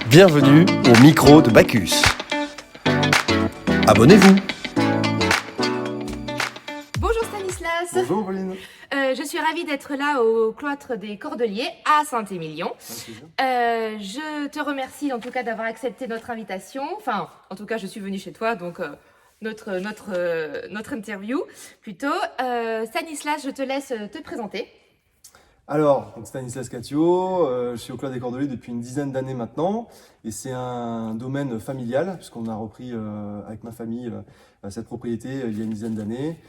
Bienvenue au micro de Bacchus. Abonnez-vous. Bonjour Stanislas. Bonjour Pauline. Je suis ravie d'être là au cloître des Cordeliers à Saint-Émilion. Je te remercie en tout cas d'avoir accepté notre invitation. Enfin, en tout cas, je suis venue chez toi, donc notre interview plutôt. Stanislas, je te laisse te présenter. Alors, Stanislas Catio, je suis au Cloître des Cordeliers depuis une dizaine d'années maintenant et c'est un domaine familial puisqu'on a repris avec ma famille cette propriété il y a une dizaine d'années.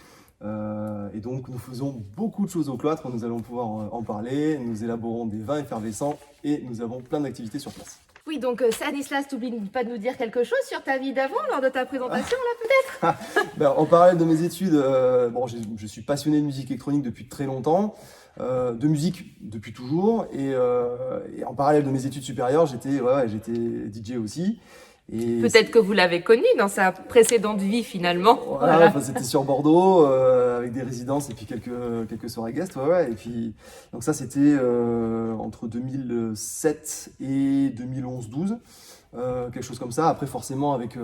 Et donc nous faisons beaucoup de choses au cloître, nous allons pouvoir en parler, nous élaborons des vins effervescents et nous avons plein d'activités sur place. Oui, donc Stanislas, t'oublies pas de nous dire quelque chose sur ta vie d'avant lors de ta présentation là peut-être. En parallèle de mes études, je suis passionné de musique électronique depuis très longtemps, de musique depuis toujours et en parallèle de mes études supérieures, j'étais DJ aussi. Et peut-être que vous l'avez connu dans sa précédente vie finalement. Voilà. C'était sur Bordeaux avec des résidences et puis quelques soirées guest. Et puis, donc ça c'était entre 2007 et 2011-12. Quelque chose comme ça. Après forcément avec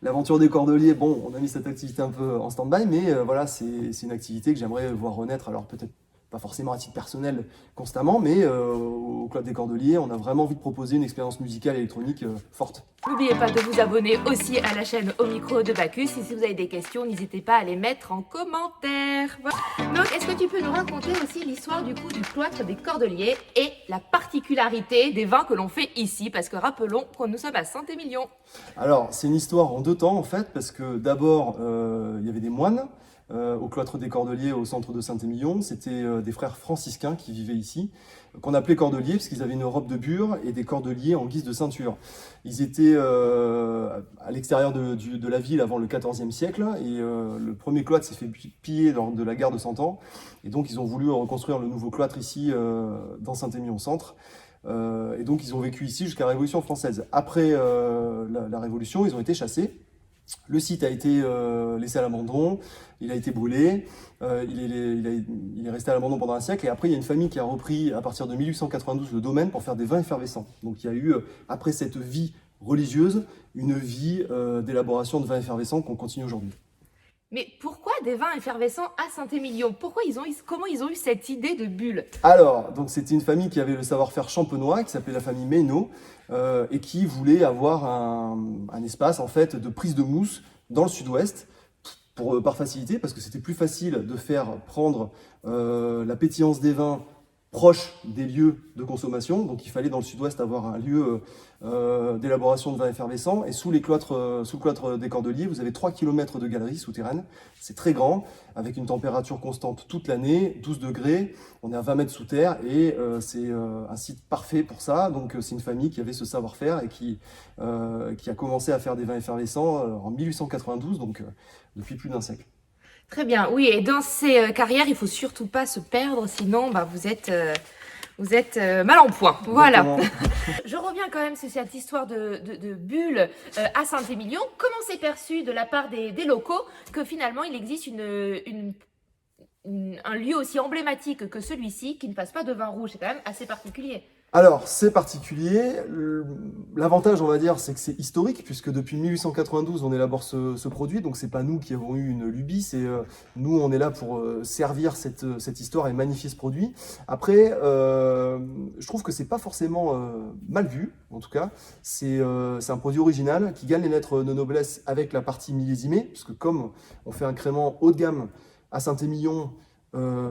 l'aventure des Cordeliers, on a mis cette activité un peu en stand-by, mais voilà, c'est une activité que j'aimerais voir renaître. Alors peut-être pas forcément à titre personnel constamment, mais au Cloître des Cordeliers, on a vraiment envie de proposer une expérience musicale et électronique forte. N'oubliez pas de vous abonner aussi à la chaîne Au Micro de Bacchus et si vous avez des questions, n'hésitez pas à les mettre en commentaire. Voilà. Donc, est-ce que tu peux nous raconter aussi l'histoire du Cloître des Cordeliers et la particularité des vins que l'on fait ici? Parce que rappelons que nous sommes à Saint-Émilion. Alors, c'est une histoire en deux temps en fait, parce que d'abord, il y avait des moines au Cloître des Cordeliers au centre de Saint-Émilion. C'était des frères franciscains qui vivaient ici, qu'on appelait cordeliers parce qu'ils avaient une robe de bure et des cordeliers en guise de ceinture. Ils étaient à l'extérieur de la ville avant le XIVe siècle et le premier cloître s'est fait piller lors de la guerre de 100 ans et donc ils ont voulu reconstruire le nouveau cloître ici dans Saint-Émilion centre. Et donc ils ont vécu ici jusqu'à la Révolution française. Après la Révolution, ils ont été chassés. Le site a été laissé à l'abandon, il a été brûlé, il est resté à l'abandon pendant un siècle et après il y a une famille qui a repris à partir de 1892 le domaine pour faire des vins effervescents. Donc il y a eu, après cette vie religieuse, une vie d'élaboration de vins effervescents qu'on continue aujourd'hui. Mais pourquoi des vins effervescents à Saint-Émilion? Comment ils ont eu cette idée de bulle? Alors, donc c'était une famille qui avait le savoir-faire champenois, qui s'appelait la famille Meynaud, et qui voulait avoir un espace en fait de prise de mousse dans le sud-ouest, par facilité, parce que c'était plus facile de faire prendre la pétillance des vins proche des lieux de consommation. Donc il fallait dans le sud-ouest avoir un lieu d'élaboration de vins effervescents. Et sous le cloître des Cordeliers, vous avez 3 km de galeries souterraines. C'est très grand, avec une température constante toute l'année, 12 degrés. On est à 20 mètres sous terre et c'est un site parfait pour ça. Donc c'est une famille qui avait ce savoir-faire et qui a commencé à faire des vins effervescents en 1892, donc depuis plus d'un siècle. Très bien, oui, et dans ces carrières, il ne faut surtout pas se perdre, sinon vous êtes mal en point. Voilà. Je reviens quand même sur cette histoire de bulle à Saint-Émilion. Comment c'est perçu de la part des locaux que finalement il existe un lieu aussi emblématique que celui-ci qui ne passe pas de vin rouge? C'est quand même assez particulier. Alors, c'est particulier. L'avantage, on va dire, c'est que c'est historique, puisque depuis 1892, on élabore ce produit. Donc, c'est pas nous qui avons eu une lubie, c'est nous, on est là pour servir cette histoire et magnifier ce produit. Après, je trouve que c'est pas forcément mal vu, en tout cas. C'est un produit original qui gagne les lettres de noblesse avec la partie millésimée, parce que comme on fait un crément haut de gamme à Saint-Émilion,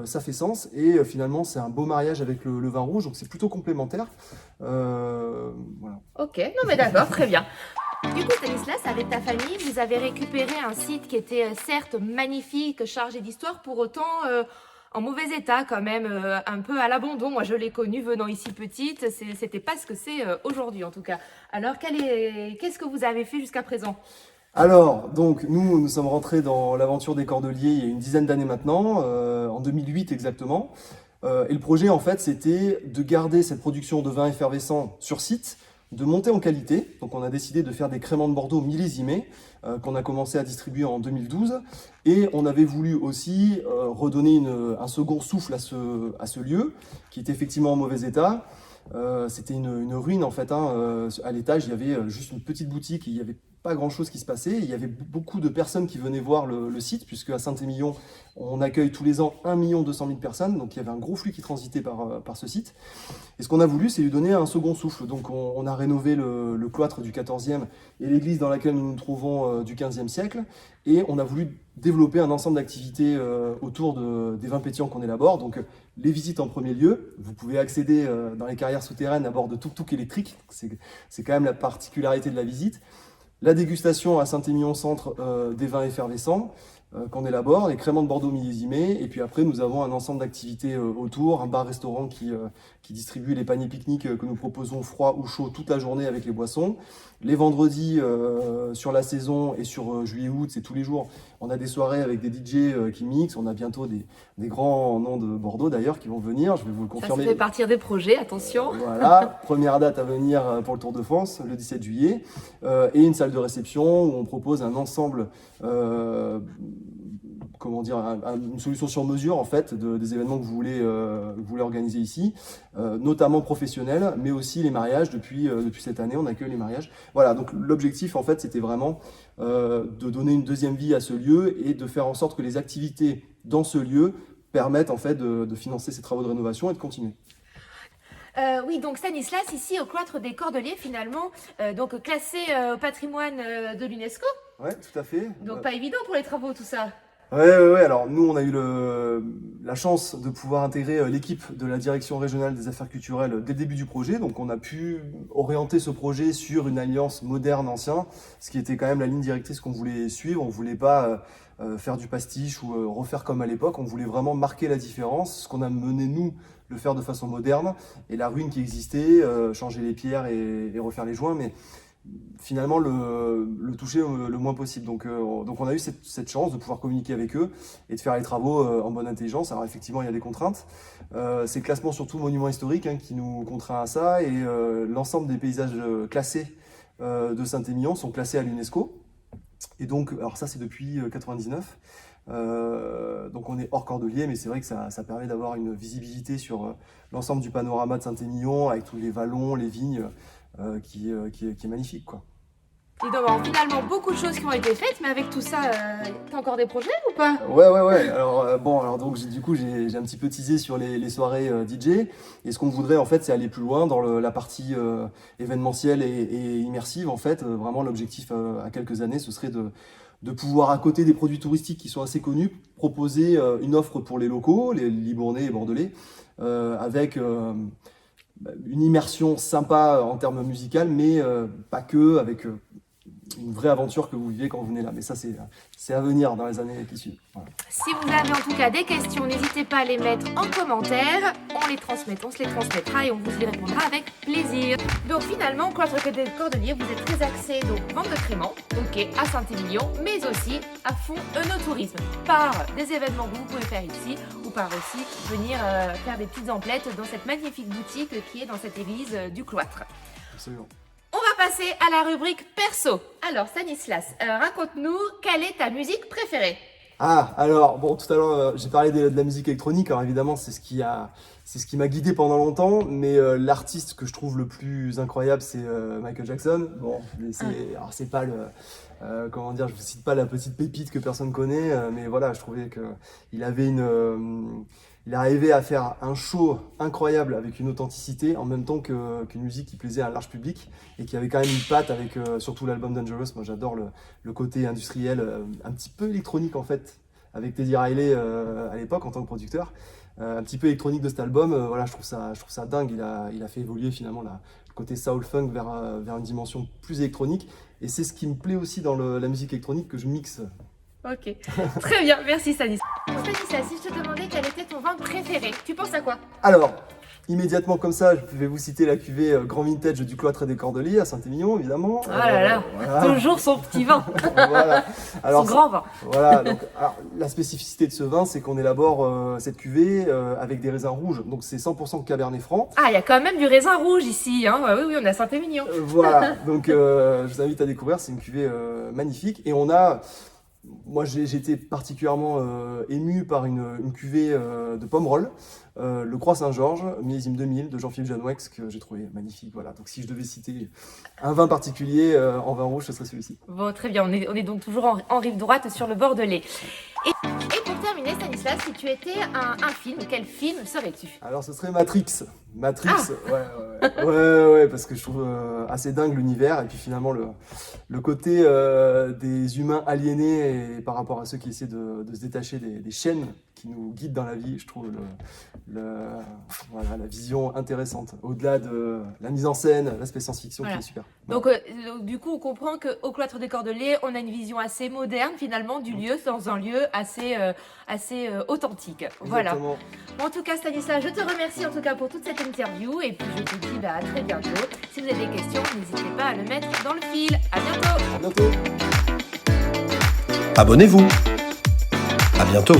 ça fait sens et finalement c'est un beau mariage avec le vin rouge, donc c'est plutôt complémentaire. Voilà. Ok, non mais d'accord, très bien. Du coup Stanislas, avec ta famille, vous avez récupéré un site qui était certes magnifique, chargé d'histoire, pour autant en mauvais état quand même, un peu à l'abandon. Moi je l'ai connu venant ici petite, c'était pas ce que c'est aujourd'hui en tout cas. Alors qu'est-ce que vous avez fait jusqu'à présent? Alors, donc, nous sommes rentrés dans l'aventure des Cordeliers il y a une dizaine d'années maintenant, en 2008 exactement. Et le projet, en fait, c'était de garder cette production de vin effervescent sur site, de monter en qualité. Donc, on a décidé de faire des créments de Bordeaux millésimés, qu'on a commencé à distribuer en 2012. Et on avait voulu aussi redonner un second souffle à ce lieu, qui est effectivement en mauvais état. C'était une ruine en fait, hein. À l'étage, il y avait juste une petite boutique, il n'y avait pas grand-chose qui se passait. Il y avait beaucoup de personnes qui venaient voir le site, puisque à Saint-Émilion, on accueille tous les ans 1 200 000 personnes, donc il y avait un gros flux qui transitait par ce site. Et ce qu'on a voulu, c'est lui donner un second souffle. Donc on a rénové le cloître du 14e et l'église dans laquelle nous nous trouvons du 15e siècle. Et on a voulu développer un ensemble d'activités autour des vins pétillants qu'on élabore. Donc les visites en premier lieu. Vous pouvez accéder dans les carrières souterraines à bord de tuk-tuk électriques. C'est quand même la particularité de la visite. La dégustation à Saint-Émilion Centre des vins effervescents qu'on élabore, les créments de Bordeaux millésimés, et puis après nous avons un ensemble d'activités autour, un bar-restaurant qui distribue les paniers pique-nique que nous proposons froid ou chaud toute la journée avec les boissons. Les vendredis sur la saison et sur juillet-août, c'est tous les jours, on a des soirées avec des DJ qui mixent, on a bientôt des grands noms de Bordeaux d'ailleurs qui vont venir, je vais vous le confirmer. Ça fait partir des projets, attention. Voilà, première date à venir pour le Tour de France, le 17 juillet, et une salle de réception où on propose un ensemble, comment dire, une solution sur mesure en fait des événements que vous voulez organiser ici, notamment professionnels, mais aussi les mariages. Depuis cette année, on accueille les mariages. Voilà, donc l'objectif en fait, c'était vraiment de donner une deuxième vie à ce lieu et de faire en sorte que les activités dans ce lieu permettent en fait de financer ces travaux de rénovation et de continuer. Oui, donc Stanislas, ici au cloître des Cordeliers, finalement, donc classé au patrimoine de l'UNESCO. Ouais, tout à fait. Donc pas évident pour les travaux, tout ça. Ouais. Alors nous, on a eu la chance de pouvoir intégrer l'équipe de la direction régionale des affaires culturelles dès le début du projet. Donc on a pu orienter ce projet sur une alliance moderne-ancien, ce qui était quand même la ligne directrice qu'on voulait suivre. On voulait pas faire du pastiche ou refaire comme à l'époque. On voulait vraiment marquer la différence. Ce qu'on a mené, nous, le faire de façon moderne. Et la ruine qui existait, changer les pierres et refaire les joints. Mais finalement le toucher le moins possible. Donc on a eu cette chance de pouvoir communiquer avec eux et de faire les travaux en bonne intelligence. Alors effectivement, il y a des contraintes. C'est le classement surtout monument historique qui nous contraint à ça, et l'ensemble des paysages classés de Saint-Émilion sont classés à l'UNESCO. Et donc, alors ça c'est depuis 99. Donc on est hors Cordeliers, mais c'est vrai que ça permet d'avoir une visibilité sur l'ensemble du panorama de Saint-Émilion avec tous les vallons, les vignes, qui est magnifique, quoi. Il doit y avoir finalement beaucoup de choses qui ont été faites, mais avec tout ça, t'as encore des projets ou pas? Ouais. Alors donc du coup j'ai un petit peu teasé sur les soirées DJ, et ce qu'on voudrait en fait, c'est aller plus loin dans la partie événementielle et immersive. En fait, vraiment l'objectif à quelques années, ce serait de pouvoir, à côté des produits touristiques qui sont assez connus, proposer une offre pour les locaux, les Libournais et Bordelais, avec une immersion sympa en termes musicaux, mais pas que, avec une vraie aventure que vous vivez quand vous venez là. Mais ça, c'est à venir dans les années qui suivent. Voilà. Si vous avez en tout cas des questions, n'hésitez pas à les mettre en commentaire. On se les transmettra et on vous y répondra avec plaisir. Donc finalement, au cloître des Cordeliers, vous êtes très axé donc vente de créments, ok, à Saint-Émilion, mais aussi à fond œnotourisme, par des événements que vous pouvez faire ici, ou par aussi venir faire des petites emplettes dans cette magnifique boutique qui est dans cette église du cloître. Absolument. On va passer à la rubrique perso. Alors Stanislas, raconte-nous quelle est ta musique préférée? Ah, alors, bon, tout à l'heure, j'ai parlé de la musique électronique. Alors évidemment, c'est ce qui m'a guidé pendant longtemps, mais l'artiste que je trouve le plus incroyable, c'est Michael Jackson. Bon, mais alors c'est pas comment dire, je ne cite pas la petite pépite que personne connaît, mais voilà, je trouvais qu'il avait il arrivait à faire un show incroyable avec une authenticité, en même temps qu'une musique qui plaisait à un large public et qui avait quand même une patte avec surtout l'album Dangerous. Moi j'adore le côté industriel, un petit peu électronique en fait, avec Teddy Riley à l'époque en tant que producteur. Un petit peu électronique de cet album, voilà, je trouve ça dingue. Il a fait évoluer finalement le côté soul funk vers une dimension plus électronique, et c'est ce qui me plaît aussi dans la musique électronique que je mixe. Ok, très bien, merci Stanislas. Stanislas, si je te demandais quel était ton vin préféré, tu penses à quoi? Alors, immédiatement comme ça, je vais vous citer la cuvée Grand Vintage du cloître des Cordeliers à Saint-Émilion, évidemment. Ah là là, voilà. Toujours son petit vin, Voilà. Alors, son grand vin. Voilà, donc alors, la spécificité de ce vin, c'est qu'on élabore cette cuvée avec des raisins rouges, donc c'est 100% Cabernet Franc. Ah, il y a quand même du raisin rouge ici, hein. Oui, on est à Saint-Émilion. Voilà, donc je vous invite à découvrir, c'est une cuvée magnifique, et on a Moi, j'ai été particulièrement ému par une cuvée de Pomerol, le Croix Saint-Georges, millésime 2000 de Jean-Philippe Janouex, que j'ai trouvé magnifique. Voilà. Donc, si je devais citer un vin particulier en vin rouge, ce serait celui-ci. Bon, très bien, on est donc toujours en rive droite sur le Bordelais. Et pour terminer, Stanislas, si tu étais un film, quel film serais-tu? Alors, ce serait Matrix. Matrix, ouais, parce que je trouve assez dingue l'univers, et puis finalement le côté des humains aliénés et par rapport à ceux qui essaient de se détacher des chaînes qui nous guident dans la vie, je trouve voilà, la vision intéressante, au-delà de la mise en scène, l'aspect science-fiction qui est super. Donc, du coup, on comprend qu'au Cloître des Cordeliers, on a une vision assez moderne finalement du lieu, dans un lieu assez authentique. Voilà. Exactement. En tout cas, Stanislas, je te remercie en tout cas pour toute cette interview et puis je te dis à très bientôt. Si vous avez des questions, n'hésitez pas à le mettre dans le fil. À bientôt. À bientôt. Abonnez-vous. À bientôt.